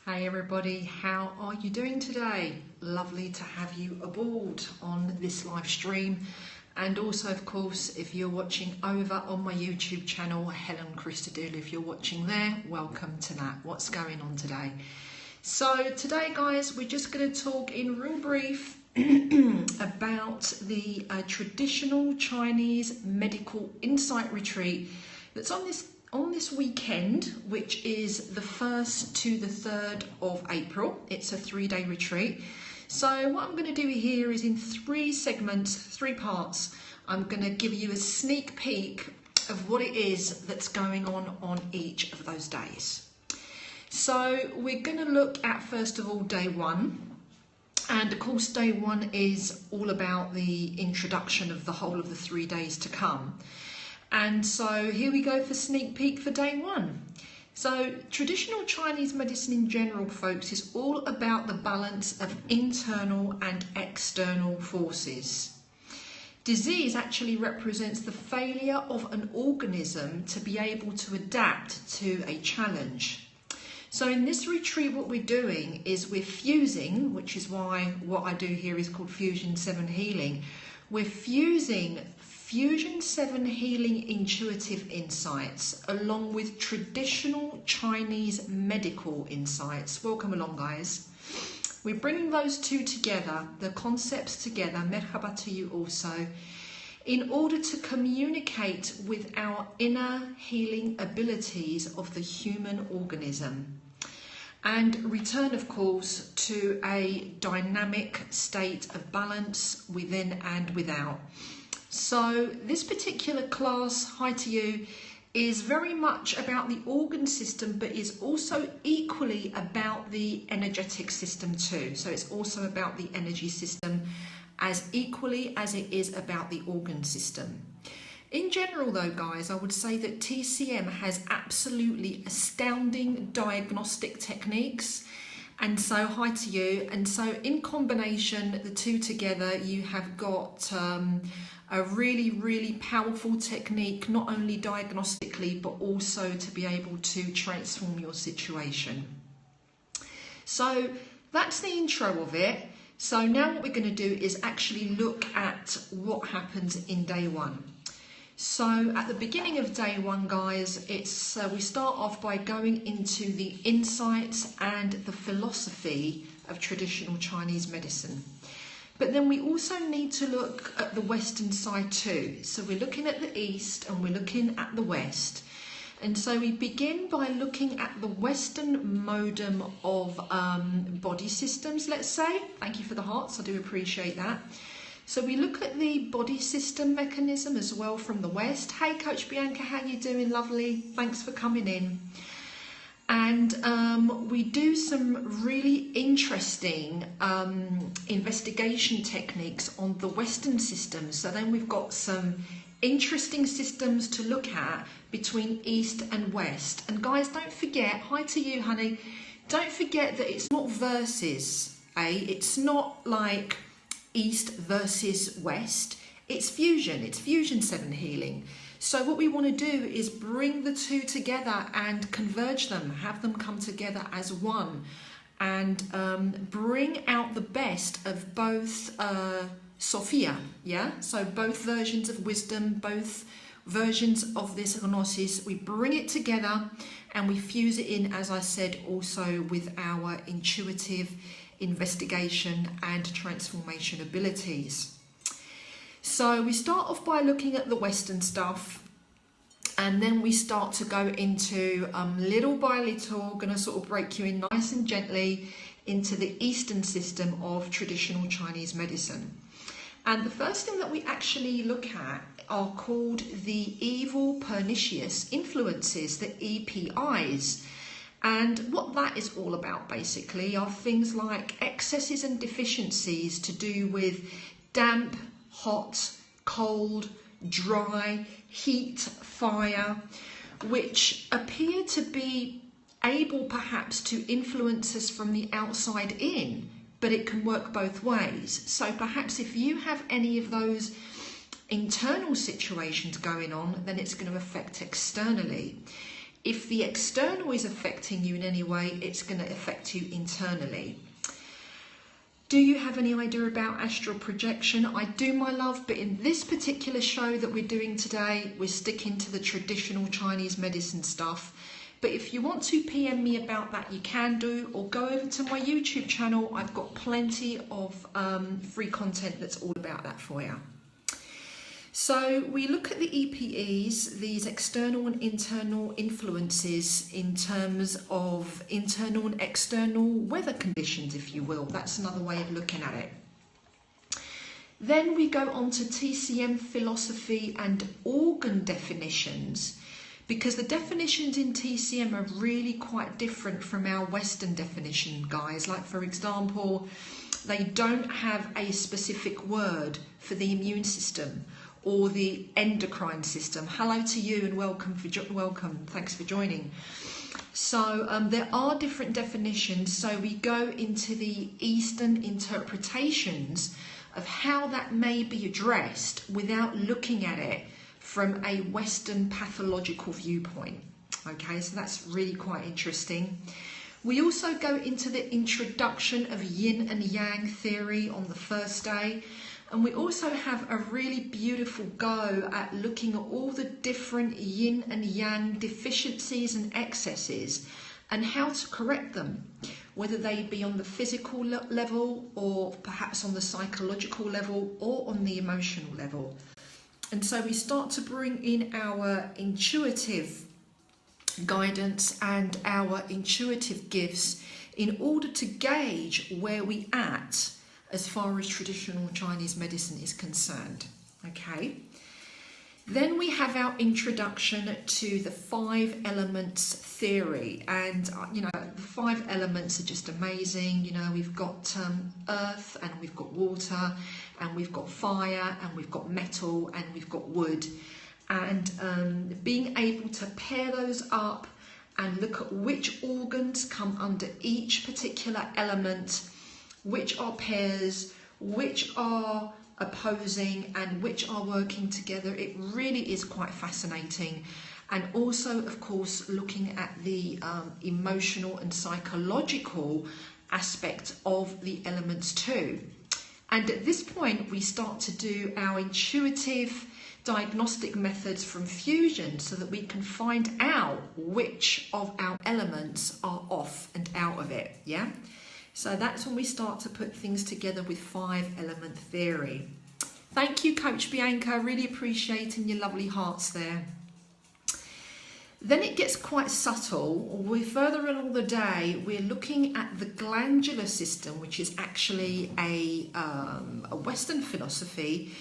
Hey everybody, how are you doing today? Lovely to have you aboard on this live stream, and also of course if you're watching over on my YouTube channel, Helen Christodoulou, if you're watching there, welcome to that. What's going on today? So today guys, we're just going to talk in real brief about the traditional Chinese medical insight retreat that's on this weekend, which is the 1st to the 3rd of April. It's a 3-day retreat. So what I'm going to do here is in 3 segments, 3 parts, I'm going to give you a sneak peek of what it is that's going on each of those days. So we're going to look at, first of all, day 1. And of course, day 1 is all about the introduction of the whole of the 3 days to come. And so here we go for sneak peek for day 1. So traditional Chinese medicine in general, folks, is all about the balance of internal and external forces. Disease actually represents the failure of an organism to be able to adapt to a challenge. So in this retreat, what we're doing is we're fusing, which is why what I do here is called Fusion 7 Healing. We're fusing Fusion 7 Healing intuitive insights along with traditional Chinese medical insights. Welcome along, guys. We're bringing those two together, the concepts together, merhaba to you also, in order to communicate with our inner healing abilities of the human organism and return, of course, to a dynamic state of balance within and without. So this particular class, hi to you, is very much about the organ system, but is also equally about the energetic system too. So it's also about the energy system as equally as it is about the organ system. In general though, guys, I would say that TCM has absolutely astounding diagnostic techniques. And so hi to you. And so in combination, the two together, you have got a really, really powerful technique, not only diagnostically, but also to be able to transform your situation. So that's the intro of it. So now what we're going to do is actually look at what happens in day 1. So at the beginning of day 1, guys, it's we start off by going into the insights and the philosophy of traditional Chinese medicine. But then we also need to look at the Western side too. So we're looking at the East and we're looking at the West. And so we begin by looking at the Western modem of body systems, let's say. Thank you for the hearts, I do appreciate that. So we look at the body system mechanism as well from the West. Hey Coach Bianca, how you doing? Lovely, thanks for coming in. And we do some really interesting investigation techniques on the Western system. So then we've got some interesting systems to look at between East and West. And guys, don't forget, hi to you, honey, don't forget that it's not versus, it's not like East versus West, it's Fusion 7 Healing. So what we want to do is bring the two together and converge them, have them come together as one, and bring out the best of both Sophia, yeah? So both versions of wisdom, both versions of this gnosis, we bring it together and we fuse it in, as I said, also with our intuitive investigation and transformation abilities. So we start off by looking at the Western stuff, and then we start to go into little by little, going to sort of break you in nice and gently into the Eastern system of traditional Chinese medicine. And the first thing that we actually look at are called the evil pernicious influences, the EPIs. And what that is all about basically are things like excesses and deficiencies to do with damp, hot, cold, dry, heat, fire, which appear to be able perhaps to influence us from the outside in, but it can work both ways. So perhaps if you have any of those internal situations going on, then it's going to affect externally. if the external is affecting you in any way, it's going to affect you internally. Do you have any idea about astral projection? I do, my love, but in this particular show that we're doing today, we're sticking to the traditional Chinese medicine stuff. But if you want to PM me about that, you can do, or go over to my YouTube channel. I've got plenty of free content that's all about that for you. So we look at the EPEs, these external and internal influences in terms of internal and external weather conditions, if you will. That's another way of looking at it. Then we go on to TCM philosophy and organ definitions, because the definitions in TCM are really quite different from our Western definition, guys. Like, for example, they don't have a specific word for the immune system or the endocrine system. Hello to you and welcome. Thanks for joining. So there are different definitions. So we go into the Eastern interpretations of how that may be addressed without looking at it from a Western pathological viewpoint. Okay, so that's really quite interesting. We also go into the introduction of yin and yang theory on the first day. And we also have a really beautiful go at looking at all the different yin and yang deficiencies and excesses and how to correct them, whether they be on the physical level or perhaps on the psychological level or on the emotional level. And so we start to bring in our intuitive guidance and our intuitive gifts in order to gauge where we at as far as traditional Chinese medicine is concerned. Okay. Then we have our introduction to the 5 elements theory, and you know, the 5 elements are just amazing. You know, we've got earth, and we've got water, and we've got fire, and we've got metal, and we've got wood, and being able to pair those up and look at which organs come under each particular element, which are pairs, which are opposing, and which are working together. It really is quite fascinating. And also, of course, looking at the emotional and psychological aspect of the elements too. And at this point, we start to do our intuitive diagnostic methods from fusion so that we can find out which of our elements are off and out of it, yeah? So that's when we start to put things together with 5 element theory. Thank you, Coach Bianca. Really appreciating your lovely hearts there. Then it gets quite subtle. We're further along the day. We're looking at the glandular system, which is actually a Western philosophy.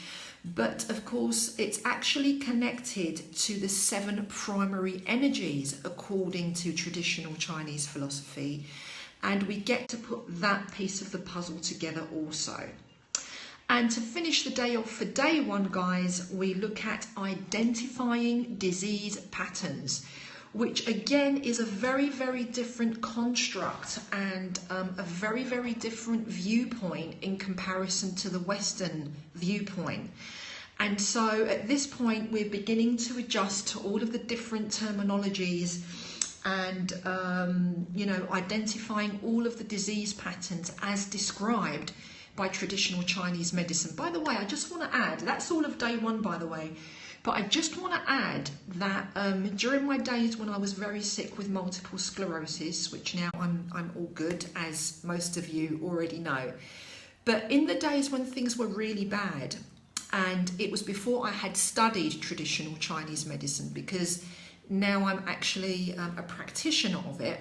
But of course, it's actually connected to the 7 primary energies according to traditional Chinese philosophy. And we get to put that piece of the puzzle together also. And to finish the day off for day 1, guys, we look at identifying disease patterns, which again is a very, very different construct and a very, very different viewpoint in comparison to the Western viewpoint. And so at this point, we're beginning to adjust to all of the different terminologies and you know, identifying all of the disease patterns as described by traditional Chinese medicine. By the way, I just want to add, that's all of day 1, by the way, but I just want to add that during my days when I was very sick with multiple sclerosis, which now I'm all good, as most of you already know, but in the days when things were really bad, and it was before I had studied traditional Chinese medicine, because now I'm actually a practitioner of it.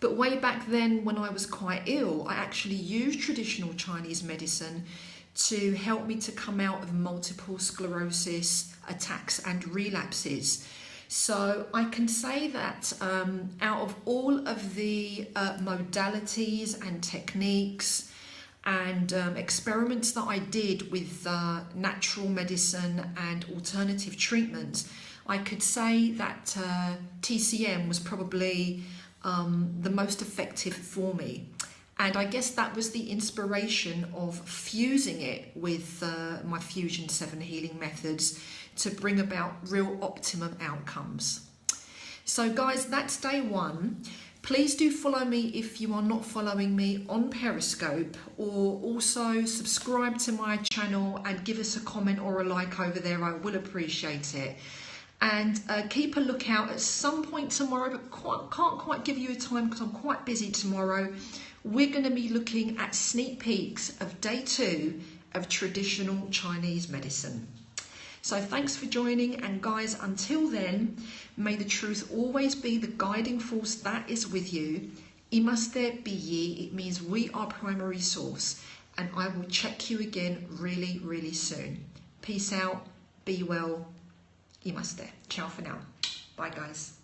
But way back then, when I was quite ill, I actually used traditional Chinese medicine to help me to come out of multiple sclerosis attacks and relapses. So I can say that out of all of the modalities and techniques and experiments that I did with natural medicine and alternative treatments, I could say that TCM was probably the most effective for me. And I guess that was the inspiration of fusing it with my Fusion 7 healing methods to bring about real optimum outcomes. So guys, that's day one. Please do follow me if you are not following me on Periscope, or also subscribe to my channel and give us a comment or a like over there. I will appreciate it. And keep a lookout at some point tomorrow, but can't quite give you a time because I'm quite busy tomorrow. We're going to be looking at sneak peeks of day 2 of traditional Chinese medicine. So thanks for joining, and guys, until then, may the truth always be the guiding force that is with you. Imaste be ye, it means we are primary source, and I will check you again really, really soon. Peace out, be well, Imaste. Ciao for now. Bye guys.